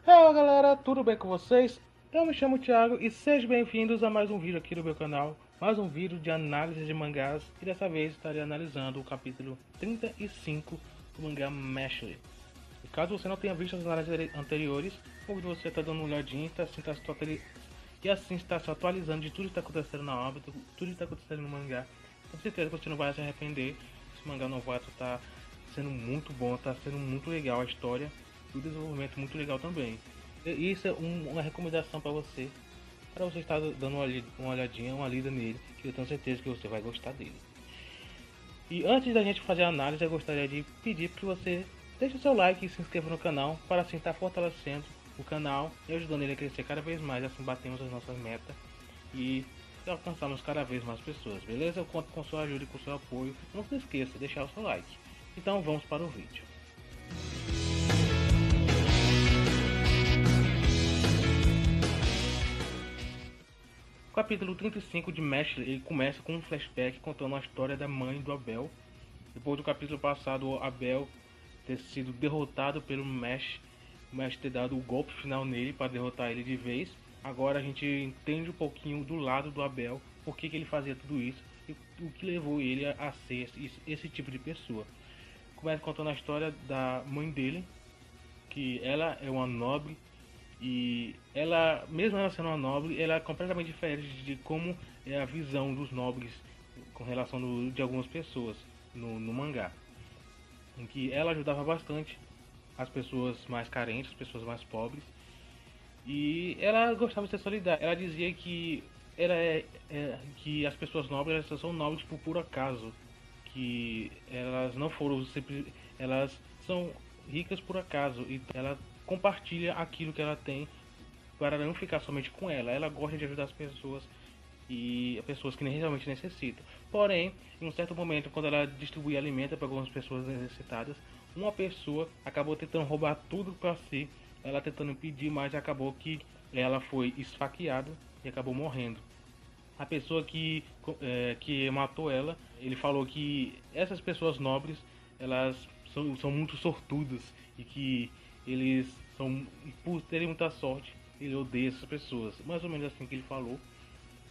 Fala galera, tudo bem com vocês? Eu me chamo Thiago e sejam bem-vindos a mais um vídeo aqui do meu canal. Mais um vídeo de análise de mangás e dessa vez estarei analisando o capítulo 35 do mangá Mashle. E caso você não tenha visto as análises anteriores, convido você a estar dando uma olhadinha e assim está se atualizando de tudo que está acontecendo na obra, tudo que está acontecendo no mangá. Com certeza você não vai se arrepender, esse mangá novato está sendo muito bom, está sendo muito legal a história e o desenvolvimento muito legal também. E isso é uma recomendação para você estar dando uma olhadinha, uma lida nele, que eu tenho certeza que você vai gostar dele. E antes da gente fazer a análise, eu gostaria de pedir que você deixe seu like e se inscreva no canal, para assim estar fortalecendo o canal e ajudando ele a crescer cada vez mais, assim batemos as nossas metas e alcançarmos cada vez mais pessoas, beleza? Eu conto com sua ajuda e com seu apoio. Não se esqueça de deixar o seu like. Então vamos para o vídeo. O capítulo 35 de Mashle, ele começa com um flashback contando a história da mãe do Abel. Depois do capítulo passado, o Abel ter sido derrotado pelo Mesh, o Mesh ter dado o golpe final nele para derrotar ele de vez. Agora a gente entende um pouquinho do lado do Abel, por que ele fazia tudo isso e o que levou ele a ser esse tipo de pessoa. Começa contando a história da mãe dele, que ela é uma nobre e ela, mesmo ela sendo uma nobre, ela é completamente diferente de como é a visão dos nobres com relação de algumas pessoas no mangá, em que ela ajudava bastante as pessoas mais carentes, as pessoas mais pobres, e ela gostava de ser solidária. Ela dizia que que as pessoas nobres elas são nobres por puro acaso, que elas não foram sempre, elas são ricas por acaso e ela compartilha aquilo que ela tem para não ficar somente com ela. Ela gosta de ajudar as pessoas e pessoas que realmente necessitam. Porém, em um certo momento, quando ela distribui alimento para algumas pessoas necessitadas, uma pessoa acabou tentando roubar tudo para si, ela tentando impedir, mas acabou que ela foi esfaqueada e acabou morrendo. A pessoa que matou ela, ele falou que essas pessoas nobres, elas são muito sortudas e que eles são, por terem muita sorte, ele odeia essas pessoas. Mais ou menos assim que ele falou.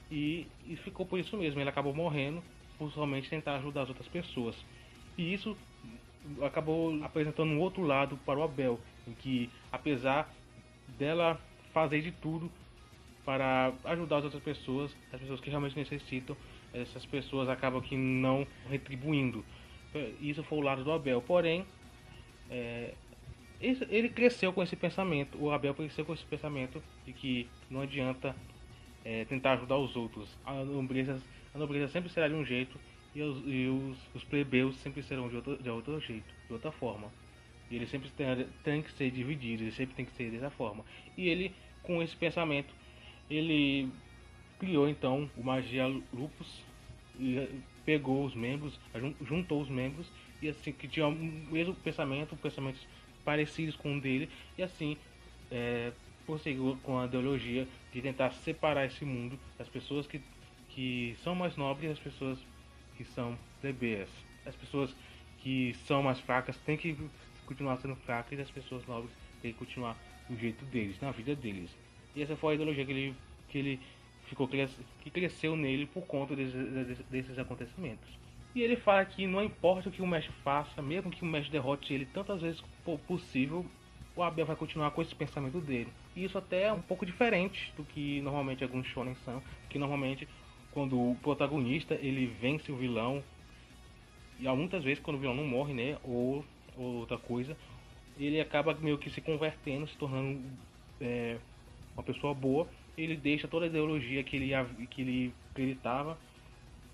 E ficou por isso mesmo, ele acabou morrendo por somente tentar ajudar as outras pessoas. E isso acabou apresentando um outro lado para o Abel, em que apesar dela fazer de tudo para ajudar as outras pessoas, as pessoas que realmente necessitam, essas pessoas acabam que não retribuindo. Isso foi o lado do Abel. Porém, ele cresceu com esse pensamento, o Abel cresceu com esse pensamento de que não adianta tentar ajudar os outros. A nobreza sempre será de um jeito os plebeus sempre serão de outro jeito, de outra forma. E eles sempre têm que ser divididos, eles sempre têm que ser dessa forma. E ele, com esse pensamento, ele criou então o Magia Lupus e pegou os membros, juntou os membros e assim que tinham o mesmo pensamento, pensamentos parecidos com o dele e assim prosseguiu com a ideologia de tentar separar esse mundo das pessoas que são mais nobres e as pessoas que são plebeias. As pessoas que são mais fracas têm que continuar sendo fracas e as pessoas nobres têm que continuar do jeito deles, na vida deles. E essa foi a ideologia que ele que cresceu nele por conta desses acontecimentos. E ele fala que não importa o que o mestre faça, mesmo que o mestre derrote ele tantas vezes possível, o Abel vai continuar com esse pensamento dele. E isso até é um pouco diferente do que normalmente alguns shonen são, que normalmente quando o protagonista ele vence o vilão, e há muitas vezes quando o vilão não morre, né, ou outra coisa, ele acaba meio que se convertendo, se tornando uma pessoa boa, ele deixa toda a ideologia que ele acreditava,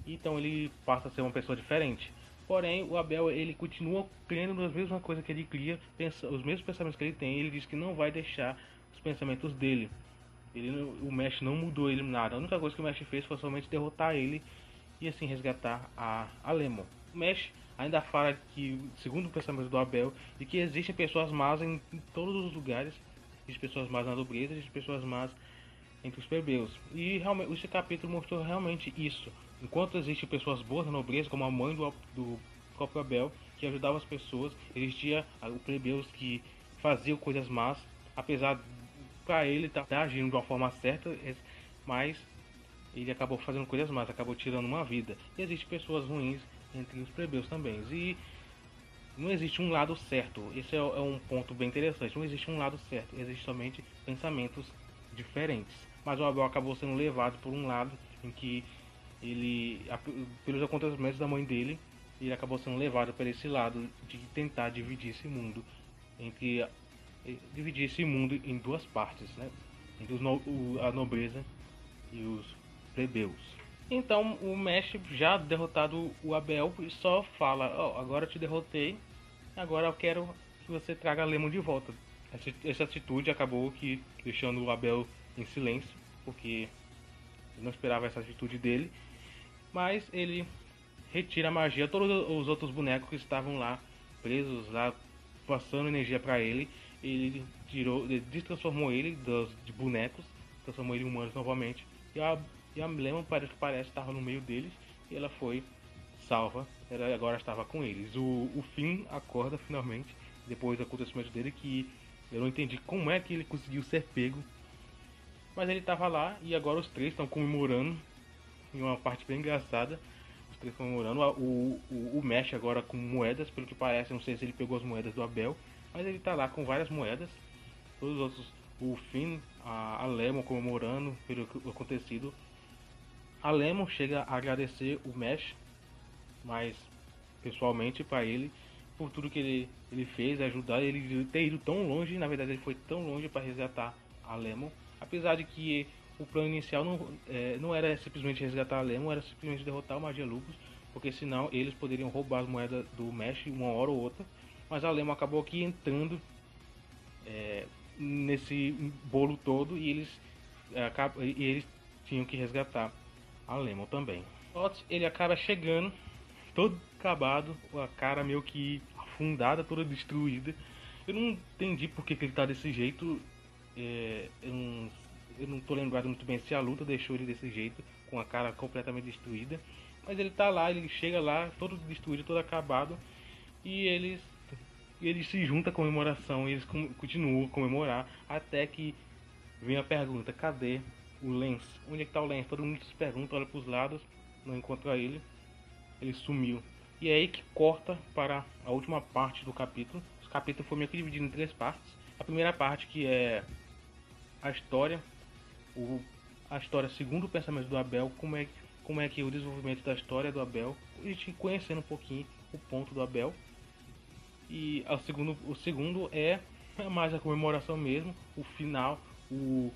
então ele passa a ser uma pessoa diferente. Porém, o Abel ele continua crendo nas mesmas coisas que ele cria, os mesmos pensamentos que ele tem. Ele diz que não vai deixar os pensamentos dele. O Mesh não mudou ele nada. A única coisa que o Mesh fez foi somente derrotar ele e assim resgatar a Lemon. O Mesh ainda fala que, segundo o pensamento do Abel, de que existem pessoas más em todos os lugares. Existem pessoas más na nobreza, existem pessoas más entre os plebeus. E realmente esse capítulo mostrou realmente isso. Enquanto existem pessoas boas na nobreza, como a mãe do próprio Abel, que ajudava as pessoas, existia os plebeus que faziam coisas más apesar para ele tá agindo de uma forma certa, mas ele acabou fazendo coisas más, acabou tirando uma vida. E existem pessoas ruins entre os plebeus também. E não existe um lado certo. Esse é um ponto bem interessante. Não existe um lado certo. Existem somente pensamentos diferentes. Mas o Abel acabou sendo levado por um lado em que ele, pelos acontecimentos da mãe dele, ele acabou sendo levado para esse lado de tentar dividir esse mundo entre dividir esse mundo em duas partes, né? Entre a nobreza e os plebeus. Então o Mesh, já derrotado o Abel, só fala: "Ó, agora eu te derrotei, agora eu quero que você traga Lemon de volta." Essa atitude acabou que deixando o Abel em silêncio, porque eu não esperava essa atitude dele. Mas ele retira a magia, todos os outros bonecos que estavam lá presos, lá passando energia para ele. Ele destransformou ele de bonecos, transformou ele em humanos novamente. E a Lemon parece estava no meio deles e ela foi salva. Ela agora estava com eles. O Finn acorda finalmente depois do acontecimento dele, que eu não entendi como é que ele conseguiu ser pego. Mas ele estava lá e agora os três estão comemorando em uma parte bem engraçada. Os três comemorando. O Mesh agora com moedas, pelo que parece. Não sei se ele pegou as moedas do Abel, mas ele tá lá com várias moedas. Todos os outros, o Finn, a Lemon comemorando pelo acontecido. A Lemon chega a agradecer o Mesh, mas pessoalmente para ele, por tudo que ele fez, ajudar ele ter ido tão longe. Na verdade, ele foi tão longe para resgatar a Lemon, apesar de que o plano inicial não era simplesmente resgatar a Lemon, era simplesmente derrotar o Magia Lupus, porque senão eles poderiam roubar as moedas do Mesh uma hora ou outra. Mas a Lemon acabou aqui entrando nesse bolo todo e eles tinham que resgatar a Lemon também. Otis, ele acaba chegando todo acabado, com a cara meio que afundada, toda destruída. Eu não entendi porque que ele tá desse jeito. Eu não tô lembrado muito bem se a luta deixou ele desse jeito, com a cara completamente destruída. Mas ele tá lá, ele chega lá, todo destruído, todo acabado. E eles se juntam à comemoração, eles continuam a comemorar, até que vem a pergunta: cadê o Lance? Onde é que tá o Lance? Todo mundo se pergunta, olha pros lados, não encontra ele. Ele sumiu. E é aí que corta para a última parte do capítulo. O capítulo foi meio que dividido em três partes. A primeira parte, que é a história, a história segundo o pensamento do Abel, como é que o desenvolvimento da história do Abel, a gente conhecendo um pouquinho o ponto do Abel. E o segundo é mais a comemoração mesmo, o final, o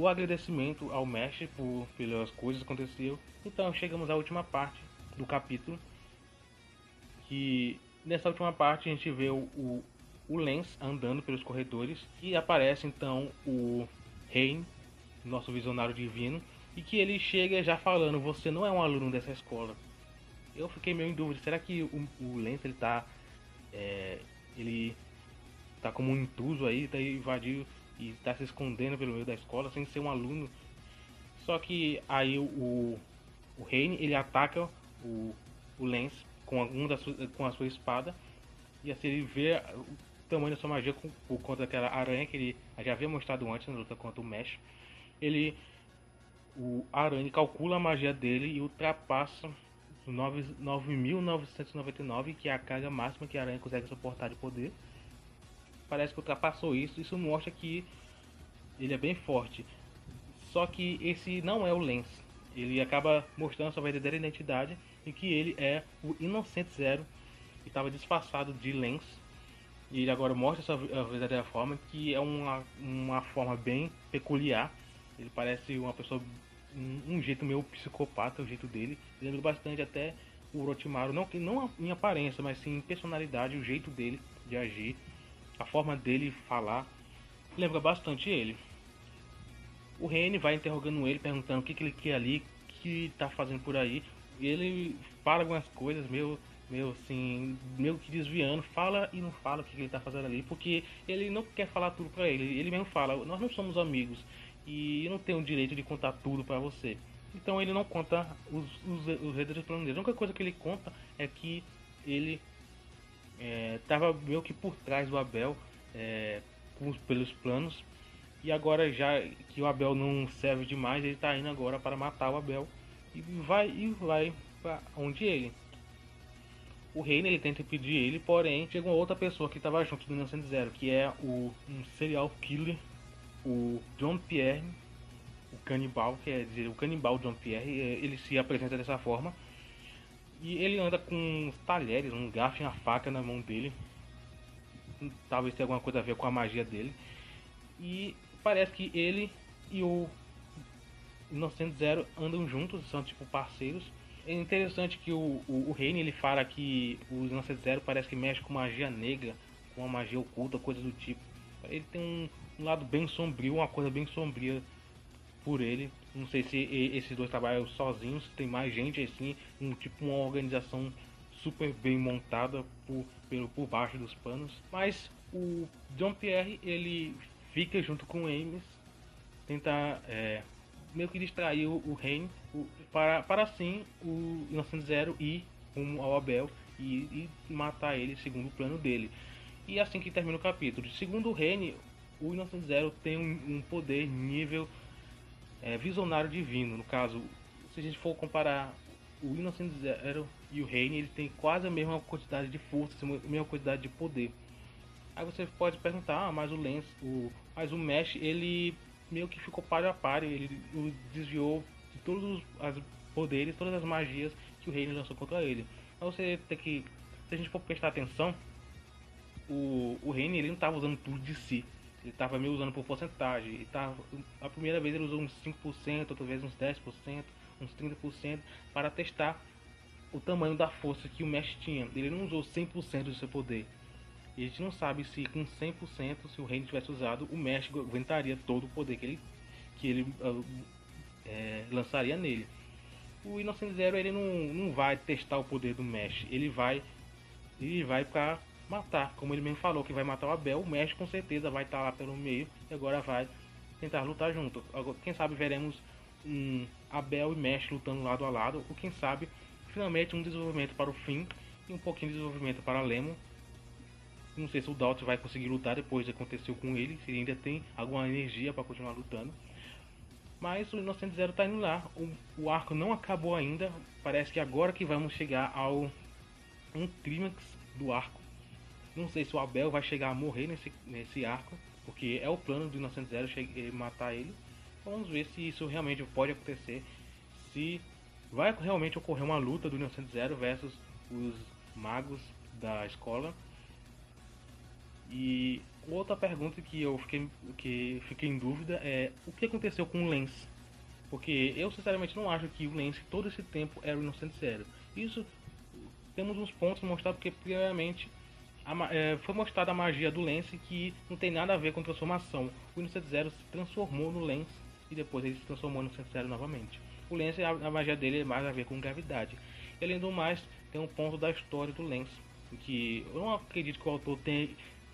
agradecimento ao Mesh pelas coisas que aconteceu. Então chegamos à última parte do capítulo, que nessa última parte a gente vê o Lance andando pelos corredores e aparece então o Rain, nosso visionário divino, e que ele chega já falando: você não é um aluno dessa escola. Eu fiquei meio em dúvida, será que o Lance ele tá como um intruso aí, tá invadindo e tá se escondendo pelo meio da escola sem ser um aluno? Só que aí o Rain, ele ataca o Lance com a sua espada, e assim ele vê o tamanho da sua magia por conta daquela aranha que ele já havia mostrado antes na luta contra o Mesh. O aranha calcula a magia dele e ultrapassa 9.999, que é a carga máxima que a aranha consegue suportar de poder. Parece que ultrapassou isso. Isso mostra que ele é bem forte. Só que esse não é o Lance. Ele acaba mostrando sua verdadeira identidade, e que ele é o Inocente Zero, que estava disfarçado de Lance. E ele agora mostra sua verdadeira forma, que é uma forma bem peculiar. Ele parece uma pessoa, um jeito meio psicopata, o jeito dele. Lembra bastante até o Orochimaru, não em aparência, mas sim em personalidade, o jeito dele de agir, a forma dele falar, lembra bastante ele. O Rene vai interrogando ele, perguntando o que ele quer ali, o que tá fazendo por aí. E ele fala algumas coisas meio assim, meio que desviando, fala e não fala o que ele tá fazendo ali, porque ele não quer falar tudo pra ele. Ele mesmo fala: nós não somos amigos e eu não tenho o direito de contar tudo pra você. Então ele não conta os verdadeiros planos dele. A única coisa que ele conta é que ele tava meio que por trás do Abel, pelos planos. E agora, já que o Abel não serve demais, ele tá indo agora para matar o Abel. E vai para onde ele. O Reine ele tenta impedir ele, porém chega uma outra pessoa que estava junto do Innocent Zero, que é um serial killer, o John Pierre, o canibal, quer dizer, o canibal John Pierre. Ele se apresenta dessa forma. E ele anda com uns talheres, um garfo e uma faca na mão dele. Talvez tenha alguma coisa a ver com a magia dele. E parece que ele e o Innocent Zero andam juntos, são tipo parceiros. É interessante que o Reine ele fala que o Innocent Zero parece que mexe com magia negra, com uma magia oculta, coisa do tipo. Ele tem um lado bem sombrio, uma coisa bem sombria por ele. Não sei se esses dois trabalham sozinhos, se tem mais gente assim, tipo uma organização super bem montada por baixo dos panos. Mas o John Pierre ele fica junto com o Ames, tentar meio que distrair o Reine para assim o Innocent Zero ir rumo ao Abel e matar ele segundo o plano dele. E assim que termina o capítulo. Segundo o Reine, o Innocent Zero tem um poder nível visionário divino. No caso, se a gente for comparar o Innocent Zero e o Reine, ele tem quase a mesma quantidade de força, a mesma quantidade de poder. Aí você pode perguntar, mas mas o Mesh ele meio que ficou páreo a páreo, ele desviou de todos os poderes, todas as magias que o Reine lançou contra ele. Então você tem que, se a gente for prestar atenção, o Reine ele não estava usando tudo de si. Ele estava meio usando por porcentagem. A primeira vez ele usou uns 5%, outra vez uns 10%, uns 30% para testar o tamanho da força que o Mesh tinha. Ele não usou 100% do seu poder. E a gente não sabe se com 100%, se o Reine tivesse usado, o Mesh aguentaria todo o poder que ele lançaria nele. O Innocent Zero ele não vai testar o poder do Mesh. Ele vai para matar, como ele mesmo falou que vai matar o Abel. O Mesh com certeza vai estar lá pelo meio e agora vai tentar lutar junto. Agora, quem sabe veremos um Abel e Mesh lutando lado a lado, ou quem sabe finalmente um desenvolvimento para o Finn e um pouquinho de desenvolvimento para Lemon. Não sei se o Doubt vai conseguir lutar depois do que aconteceu com ele, se ele ainda tem alguma energia para continuar lutando. Mas o Innocent Zero está indo lá, o arco não acabou ainda, parece que agora que vamos chegar ao clímax do arco. Não sei se o Abel vai chegar a morrer nesse arco, porque é o plano do Innocent Zero matar ele. Vamos ver se isso realmente pode acontecer, se vai realmente ocorrer uma luta do Innocent Zero versus os magos da escola. E outra pergunta que eu fiquei em dúvida é o que aconteceu com o Lance. Porque eu sinceramente não acho que o Lance todo esse tempo era o Innocent Zero. Isso temos uns pontos mostrados porque primeiramente foi mostrada a magia do Lance que não tem nada a ver com transformação. O Innocent Zero se transformou no Lance e depois ele se transformou no Innocent Zero novamente. O Lance, a magia dele é mais a ver com gravidade. E além do mais, tem um ponto da história do Lance, que eu não acredito que o autor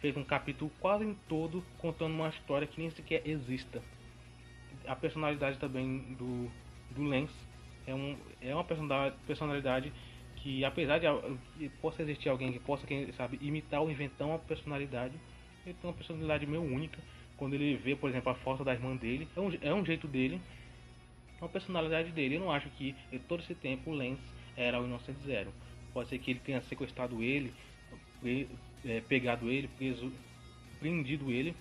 fez um capítulo quase em todo contando uma história que nem sequer exista. A personalidade também do Lance é uma personalidade que, apesar de possa existir alguém que possa, quem sabe, imitar ou inventar uma personalidade, ele tem uma personalidade meio única. Quando ele vê, por exemplo, a foto da irmã dele, é um jeito dele, é uma personalidade dele. Eu não acho que todo esse tempo o Lance era o Innocent Zero. Pode ser que ele tenha sequestrado ele, pegado ele, prendido ele,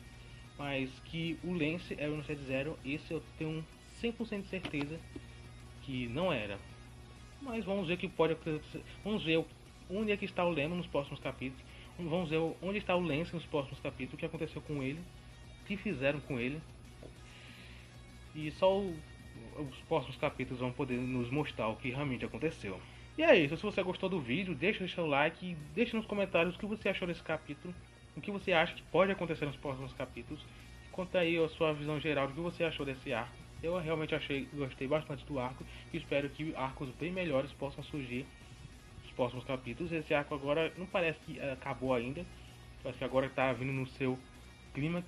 mas que o Lance era o Innocent Zero, esse eu tenho 100% de certeza que não era. Mas vamos ver o que pode acontecer. Vamos ver onde é que está o Lemon nos próximos capítulos. Vamos ver onde está o Lance nos próximos capítulos, o que aconteceu com ele, o que fizeram com ele. E só os próximos capítulos vão poder nos mostrar o que realmente aconteceu. E é isso, se você gostou do vídeo, deixa o seu like e deixa nos comentários o que você achou desse capítulo, o que você acha que pode acontecer nos próximos capítulos. Conta aí a sua visão geral do que você achou desse arco. Eu realmente gostei bastante do arco e espero que arcos bem melhores possam surgir nos próximos capítulos. Esse arco agora não parece que acabou ainda, parece que agora está vindo no seu clímax.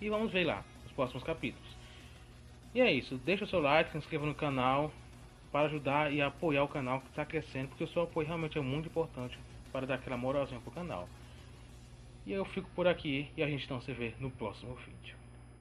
E vamos ver lá os próximos capítulos. E é isso, deixa o seu like, se inscreva no canal para ajudar e apoiar o canal que está crescendo, porque o seu apoio realmente é muito importante para dar aquela moralzinha pro canal. E eu fico por aqui e a gente não se vê no próximo vídeo.